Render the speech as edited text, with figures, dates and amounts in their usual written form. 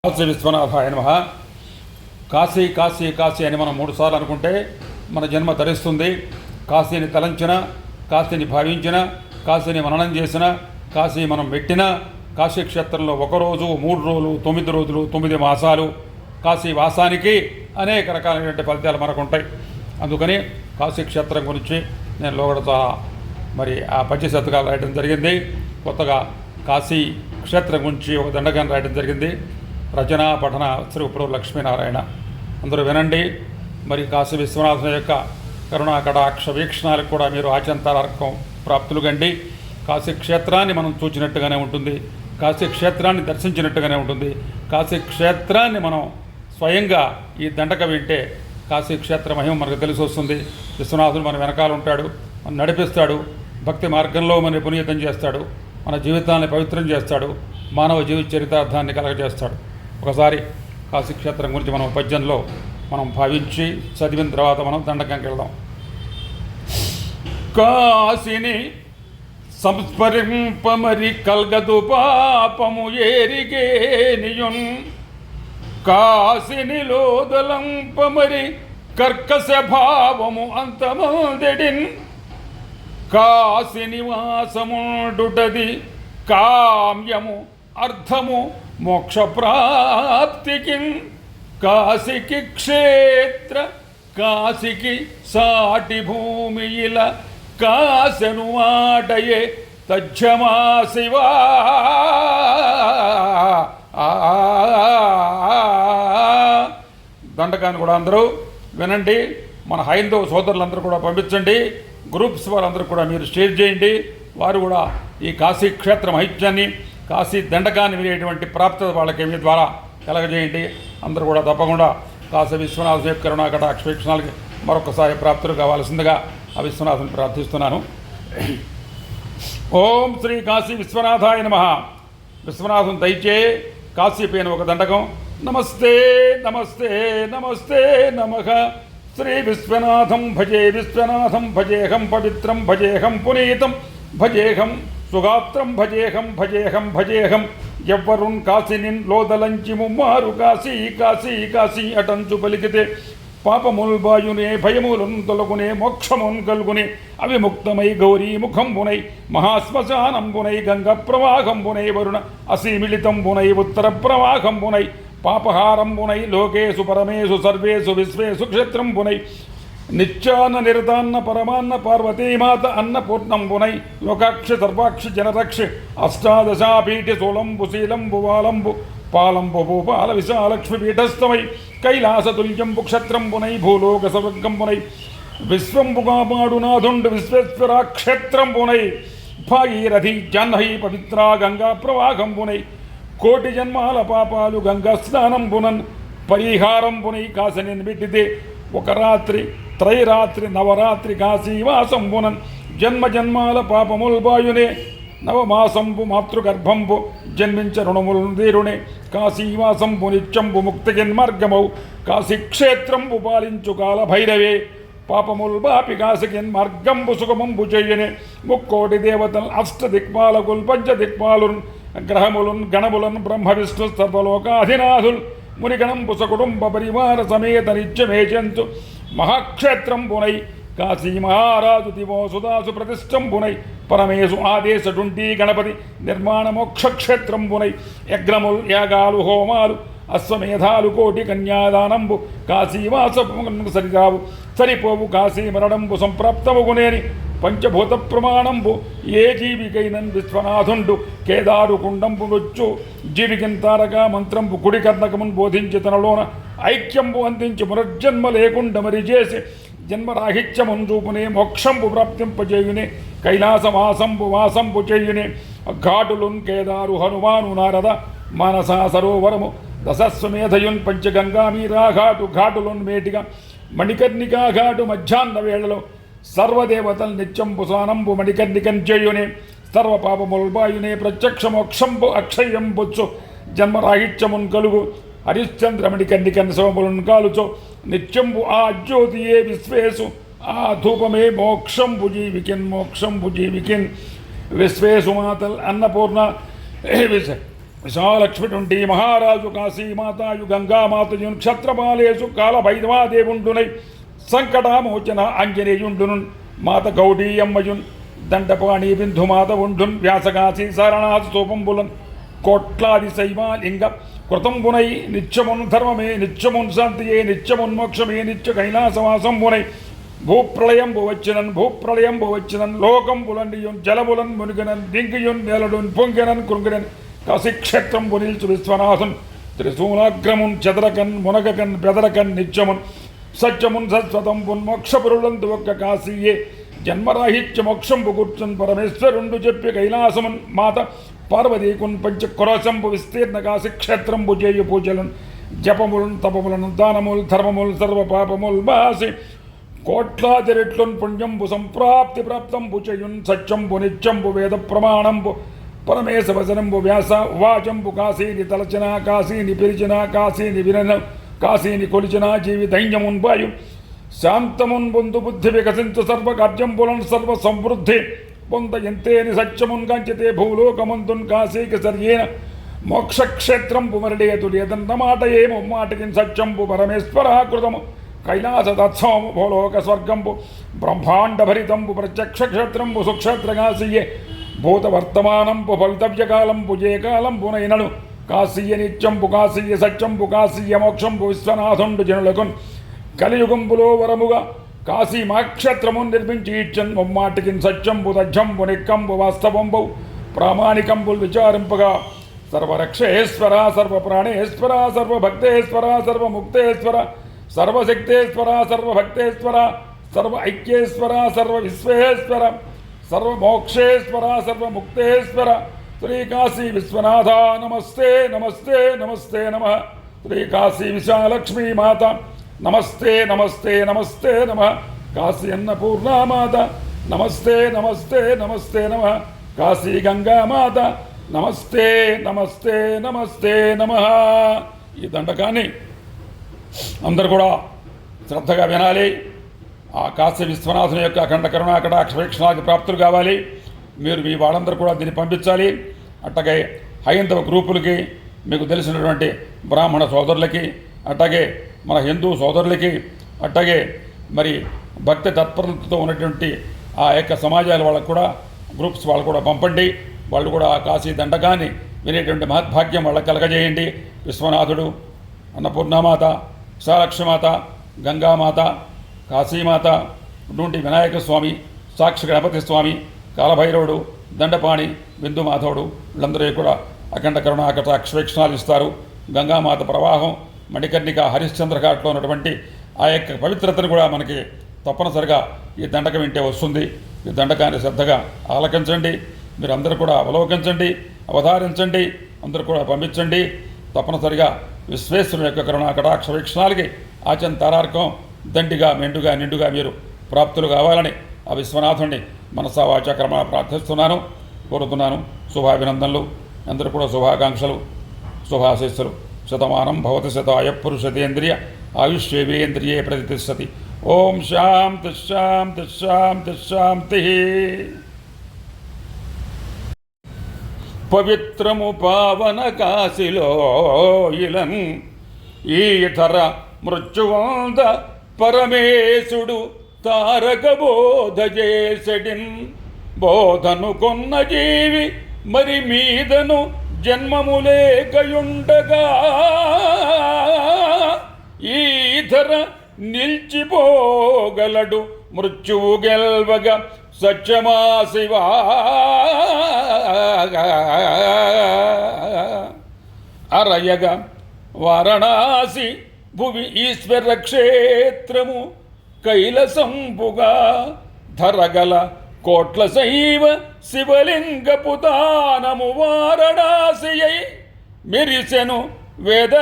కాశీ విశ్వనాథాయ నమః. కాశీ కాశీ కాశీ అని మనం 3 సార్లు అనుకుంటే మన జన్మ ధరిస్తుంది. కాశీని తలంచిన, కాశీని భావించిన, కాశీని మననం చేసిన, కాశీ మనం పెట్టిన, కాశీ క్షేత్రంలో 1 రోజు 3 రోజులు 9 రోజులు 9 మాసాలు కాశీ వాసానికి అనేక రకాలైనటువంటి ఫలితాలు మనకు ఉంటాయి. అందుకని కాశీ క్షేత్రం గురించి నేను లోగడ చాలా ఆ పంచశతకాలు రాయడం జరిగింది. కొత్తగా కాశీ క్షేత్రం గురించి ఒక దండకాన్ని రాయడం జరిగింది. రచన పఠన శ్రీ ఉప్రూరు లక్ష్మీనారాయణ. అందరూ వినండి. కాశీ విశ్వనాథుని యొక్క కరుణా కటాక్ష వీక్షణాలకు కూడా మీరు ఆచంతారకం ప్రాప్తులు కండి. కాశీ క్షేత్రాన్ని మనం చూచినట్టుగానే ఉంటుంది, కాశీ క్షేత్రాన్ని దర్శించినట్టుగానే ఉంటుంది. కాశీ క్షేత్రాన్ని మనం స్వయంగా ఈ దండక వింటే కాశీ క్షేత్ర మహిమ మనకు తెలిసి వస్తుంది. విశ్వనాథుడు మన వెనకాల ఉంటాడు, మన నడిపిస్తాడు, భక్తి మార్గంలో మన పునీతం చేస్తాడు, మన జీవితాన్ని పవిత్రం చేస్తాడు, మానవ జీవిత చరితార్థాన్ని కలగజేస్తాడు. ఒకసారి కాశీక్షేత్రం గురించి మనం పద్యంలో మనం భావించి చదివిన తర్వాత మనం దండకంకి వెళ్దాం. కాశీని సంస్మరింపమరి కల్గదు పాపము ఏరిగేనియున్, కాశిని లోదలంపమరి కర్కశ భావము అంతమందెడిన్, కాశి నివాసముండుటది కామ్యము అర్థము మోక్ష ప్రాప్తికి, కాశికి క్షేత్ర కాశికి సాటి భూమి ఇలా కాశను మాటయే తజ్జమా శివా. దండకాన్ని కూడా అందరూ వినండి. మన హైందవ సోదరులందరూ కూడా పంపించండి. గ్రూప్స్ వాళ్ళందరూ కూడా మీరు షేర్ చేయండి. వారు కూడా ఈ కాశీ క్షేత్ర మహిత్యాన్ని, కాశీ దండకాన్ని వినేటువంటి ప్రాప్తత వాళ్ళకి మీ ద్వారా కలగజేయండి. అందరూ కూడా తప్పకుండా కాశీ విశ్వనాథ కరుణా కటాక్ష వీక్షణాలకి మరొకసారి ప్రాప్తులు కావాల్సిందిగా ఆ విశ్వనాథుని ప్రార్థిస్తున్నాను. ఓం శ్రీ కాశీ విశ్వనాథాయ నమః. విశ్వనాథుని దయచే కాశీ పైన ఒక దండకం. నమస్తే నమస్తే నమస్తే నమః. శ్రీ విశ్వనాథం భజే విశ్వనాథం భజేహం పవిత్రం భజేహం పునీతం భజేహం సుగాత్రం భజేహం భజేహం భజేహం. ఎవ్వరున్ కాశినిన్ లోదలంచి ముమ్మారు కాశీ కాశీ కాశీ అటంచు పలికితే పాపముల్ బాయునే భయములను తొలగునే మోక్షమున్ కలుగునే. అవిముక్తమై గౌరీ ముఖంబునై మహాశ్మశానంబునై గంగ ప్రవాహంబునై వరుణ అసీమిళితంబునై ఉత్తర ప్రవాహంబునై పాపహారంబునై లోకేషు పరమేషు సర్వేషు విశ్వేషు క్షేత్రంబునై నిత్యాన్న నిరతాన్న పరమాన్న పార్వతీమాత అన్నపూర్ణంబునై లోకాక్షి సర్వాక్షి జనరక్షి అష్టాదశాపీఠి సోలంబు శీలంబు వాలంబు పాలంబు భూపాల విశాలక్ష్మి పీఠస్థమై కైలాసతుల్యంబు క్షత్రంబునై భూలోక సవర్గంబునై విశ్వంబుగాపాడు నాథుండు విశ్వేశ్వరా క్షేత్రంబునై భాగీరథి జాహ్నవి పవిత్రా గంగా ప్రవాహంబునై కోటి జన్మాల పాపాలు గంగా స్నానంబునన్ పరిహారంబునై కాశిని బిడ్డితే ఒక రాత్రి త్రైరాత్రి నవరాత్రి కాశీవాసంబునన్ జన్మ జన్మాల పాపముల్ బాయునే నవమాసంబు మాతృగర్భంబు జన్మించ రుణములు తీరునే కాశీవాసంబు నిత్యంబు ముక్తికిన్మార్గమౌ కాశీక్షేత్రంబు పాలించు కాల భైరవే పాపముల్ బాపి కాశికిన్మార్గంబు సుగమంబు చెయ్యనే. ముక్కోటి దేవతల్ అష్టదిక్పాలకుల్ పంచదిక్పాలున్ గ్రహములున్ గణములన్ బ్రహ్మ విష్ణు సర్వలోకాధినాథుల్ మునిగణంబు సకుటుంబ పరివార సమేత నిత్యమేచంతు మహాక్షేత్రంబునై కాశీ మహారాజు దివోసుదాసు ప్రతిష్టంబునై పరమేశు ఆదేశడుంటీ గణపతి నిర్మాణ మోక్షక్షేత్రంబునై యజ్ఞములు యాగాలు హోమాలు అశ్వమేధాలు కోటి కన్యాదానంబు కాశీవాసము సరిగావు సరిపోవు కాశీ మరణంబు సంప్రాప్తముగునేని పంచభూత ప్రమాణంబు ఏ జీవికైనన్ విశ్వనాథుండు కేదారు కుండంబు నొచ్చు జీవికిన్ తారక మంత్రంబు కుడి కర్ణకమున్ బోధించి తనలోన ఐక్యంబు అందించి పునర్జన్మ లేకుండా మరి చేసి జన్మరాహిత్యమున్ చూపునే మోక్షంబు ప్రాప్తింపజేయునే కైలాసవాసంబు వాసంబు చేయునే. ఘాటులున్ కేదారు హనుమాను నారద మానసా సరోవరము దశస్వమేధయున్ పంచగంగామీరా ఘాటు ఘాటులున్ మేటిగా మణికర్ణికా ఘాటు మధ్యాహ్న వేళలో సర్వదేవతల్ నిత్యంబు స్నానంబు మణికర్ణికం చేయునే. సర్వపాపముల్బాయునే ప్రత్యక్ష మోక్షంబు అక్షయంబొచ్చు జన్మరాహిత్యమున్ కలుగు హరిశ్చంద్ర మణికర్ణికన్ శవములను కాలుచో నిత్యంబు ఆ జ్యోతియే విశ్వేసు ఆ ధూపమే మోక్షంబు జీవికిన్ మోక్షంబు జీవికిన్. విశ్వేసు మాతల్ అన్నపూర్ణ విశాలక్ష్మిటుంటి మహారాజు కాశీమాతాయు గంగామాతయున్ క్షత్రపాలేసు కాలభైరవాదేవుండునై సంకటామోచన ఆంజనేయుండును మాత గౌడీయమ్మయున్ దండపాణి బిందుమాత ఉండున్ వ్యాసకాశీ సారణాథ స్తూపంబులన్ కోట్లాది శైవాలింగ కృతంబునై నిత్యమున్ ధర్మమే నిత్యమున్ శాంతియే నిత్యమున్ మోక్షమే నిత్య కైలాసవాసంబునై భూప్రళయంబు వచ్చినన్ లోకంబులన్నియున్ జలములన్ మునిగనన్ దింగియున్ నెలడున్ పొంగెనన్ కృంగినన్ కాశీక్షేత్రంబు నిల్చు విశ్వనాథన్ త్రిశూలాగ్రమున్ చెదరకన్ మునగకన్ బెదరకన్ నిత్యమున్ సత్యమున్ సత్వతంబున్ మోక్షపురులందు ఒక్క కాశీయే జన్మరాహిత్య మోక్షంబు కూర్చున్ పరమేశ్వరుండు చెప్పి కైలాసమున్ మాత పార్వతీకున్ పంచక్రోశంబు విస్తీర్ణ కాశీక్షేత్రంబు చేయు పూజలున్ జపములను తపములను దానములు ధర్మములు సర్వ పాపములు బాసి కోట్లాది రెట్లున్ పుణ్యంబు సంప్రాప్తి ప్రాప్తంబు చేయున్ సత్యంబు నిత్యంబు వేద ప్రమాణంబు పరమేశ వచనంబు వ్యాస వాచంబు కాశీని తలచిన కాశీని పిలిచిన కాశీని వినన కాశీని కొలిచిన జీవి దైన్యమున్ వాయు శాంతమున్ బొందు బుద్ధి వికసించు సర్వకార్యంబులన్ సర్వ సమృద్ధి పొంద ఎంతేని సత్యమున్ కంచితే భూలోకమంతున్ కాశీకి సర్యేన మోక్షక్షేత్రంబు మరడేతుడు ఎదన్న మాట ఏమో మాటకిన్ సత్యంబు పరమేశ్వరాకృతము కైలాస తత్సవము భూలోక స్వర్గంబు బ్రహ్మాండ భరితంబు ప్రత్యక్ష క్షేత్రంబు సుక్షేత్రకాశీయే భూత వర్తమానంబు భవితవ్యకాలంబు ఏ కాలంబునైనను కాశీయ నిత్యంబు కాశీయ సత్యంబు కాశీయ మోక్షంబు విశ్వనాథుండు జనులకున్ కలియుగంబులో వరముగా కాశీ మాక్షేత్రమున్ నిర్మించి ఇచ్చన్ ముమ్మాటికిన్ సత్యంబు తజ్జంబు నిక్కంబు వాస్తవంబు ప్రామాణికంబుల్ విచారింపగా సర్వరక్షేశ్వర సర్వప్రాణేశ్వర సర్వభక్తేశ్వర సర్వముక్తేశ్వర సర్వశక్తేశ్వర సర్వభక్తేశ్వర సర్వ ఐక్యేశ్వర సర్వ విశ్వేశ్వర సర్వమోక్షేశ్వర సర్వముక్తేశ్వర శ్రీకాశీ విశ్వనాథ నమస్తే నమస్తే నమస్తే నమ శ్రీకాశీ విశాలక్ష్మీ మాత నమస్తే నమస్తే నమస్తే నమ కాశీ అన్నపూర్ణామాత నమస్తే నమస్తే నమస్తే నమ కాశీ గంగామాత నమస్తే నమస్తే నమస్తే నమ. ఈ దండకాన్ని అందరూ కూడా శ్రద్ధగా వినాలి. ఆ కాశీ విశ్వనాథుని యొక్క అఖండ కరుణా కటాక్ష వీక్షణాలకు ప్రాప్తులు కావాలి. మీరు మీ వాళ్ళందరూ కూడా దీన్ని పంపించాలి. అట్లాగే హైందవ గ్రూపులకి, మీకు తెలిసినటువంటి బ్రాహ్మణ సోదరులకి, అట్లాగే మన హిందూ సోదరులకి, అట్లాగే మరి భక్తి తత్పరతతో ఉన్నటువంటి ఆ యొక్క సమాజాల వాళ్ళకు కూడా గ్రూప్స్ వాళ్ళు కూడా పంపండి. వాళ్ళు కూడా ఆ కాశీ దండకాన్ని వినేటువంటి మహద్భాగ్యం వాళ్ళకి కలగజేయండి. విశ్వనాథుడు, అన్నపూర్ణమాత, విశాలక్ష్మీమాత, గంగామాత, కాశీమాత, నుండి వినాయక స్వామి, సాక్షి గణపతి స్వామి, కాలభైరవుడు, దండపాణి, బిందు మాధవుడు వీళ్ళందరూ కూడా అఖండ కరుణా కటాక్ష వీక్షణాలు ఇస్తారు. గంగామాత ప్రవాహం మణికర్ణిక హరిశ్చంద్ర ఘాట్లో ఉన్నటువంటి ఆ యొక్క పవిత్రతను కూడా మనకి తప్పనిసరిగా ఈ దండకం వింటే వస్తుంది. ఈ దండకాన్ని శ్రద్ధగా ఆలకించండి. మీరు అందరూ కూడా అవలోకించండి, అవధారించండి, అందరూ కూడా పంపించండి. తప్పనిసరిగా విశ్వేశ్వరుని యొక్క కరుణా కటాక్ష వీక్షణాలకి ఆచంతారార్కం దండిగా మెండుగా నిండుగా మీరు ప్రాప్తులు కావాలని ఆ విశ్వనాథుణ్ణి మనసా వాచా కర్మ ప్రార్థిస్తున్నాను, కోరుతున్నాను. శుభాభినందనలు, అందరూ కూడా శుభాకాంక్షలు, శుభాశీస్సులు. శతమానం భవతి శతాయ పురుషతేంద్రియ ఆయుష్యేంద్రియే ప్రతిష్టతి. ఓం శాంతి శాంతి శాంతి శాంతి. పవిత్రము పావన కాశిలో ఇలన్ ఈధర మృత్యువంద పరమేశుడు తారక బోధ చేసడిన్. బోధను కొన్న జీవి మరి మీదను జన్మములేకయుండగా ఈధర నిల్చిపోగలడు మృత్యువు గెల్వగా సత్యమా శివా. అరయగా వారణాసి భువి ఈశ్వర క్షేత్రము కైలసంపుగా ధరగల కోట్ల శైవ శివలింగపు దానము వారణాసి అయి మెరిసెను వేద